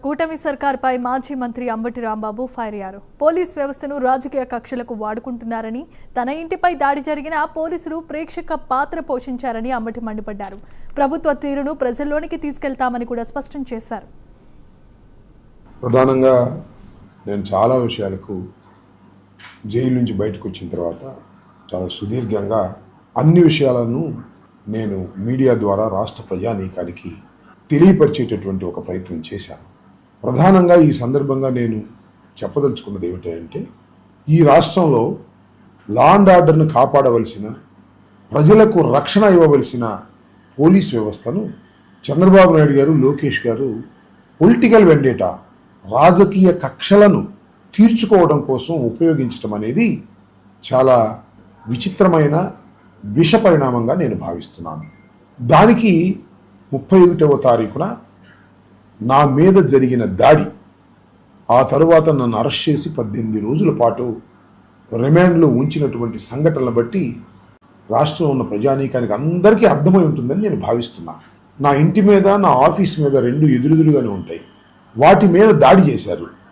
కూటమి సర్కార్పై మాజీ మంత్రి అంబటి రాంబాబు ఫైర్ అయ్యారు. పోలీస్ వ్యవస్థను రాజకీయ కక్షలకు వాడుకుంటున్నారని, తన ఇంటిపై దాడి జరిగిన పోలీసులు ప్రేక్షక పాత్ర పోషించారని అంబటి మండిపడ్డారు. ప్రభుత్వ తీరును ప్రజల్లోనికి తీసుకెళ్తామని కూడా స్పష్టం చేశారు. ప్రధానంగా నేను చాలా విషయాలకు జైలు నుంచి బయటకు వచ్చిన తర్వాత చాలా సుదీర్ఘంగా అన్ని విషయాలను నేను మీడియా ద్వారా రాష్ట్ర ప్రజానీకానికి తెలియపరిచేటటువంటి ఒక ప్రయత్నం చేశాను. ప్రధానంగా ఈ సందర్భంగా నేను చెప్పదలుచుకున్నది ఏమిటంటే, ఈ రాష్ట్రంలో లా అండ్ ఆర్డర్ను కాపాడవలసిన, ప్రజలకు రక్షణ ఇవ్వవలసిన పోలీస్ వ్యవస్థను చంద్రబాబు నాయుడు గారు, లోకేష్ గారు పొలిటికల్ వెండేటా, రాజకీయ కక్షలను తీర్చుకోవడం కోసం ఉపయోగించడం అనేది చాలా విచిత్రమైన విష పరిణామంగా నేను భావిస్తున్నాను. దానికి 31వ తారీఖున నా మీద జరిగిన దాడి, ఆ తరువాత నన్ను అరెస్ట్ చేసి 18 రోజుల పాటు రిమాండ్లో ఉంచినటువంటి సంఘటనలు బట్టి రాష్ట్రంలో ఉన్న ప్రజానీకానికి అందరికీ అర్థమై ఉంటుందని నేను భావిస్తున్నాను. నా ఇంటి మీద, నా ఆఫీస్ మీద 2 ఎదురెదురుగానే ఉంటాయి. వాటి మీద దాడి చేశారు.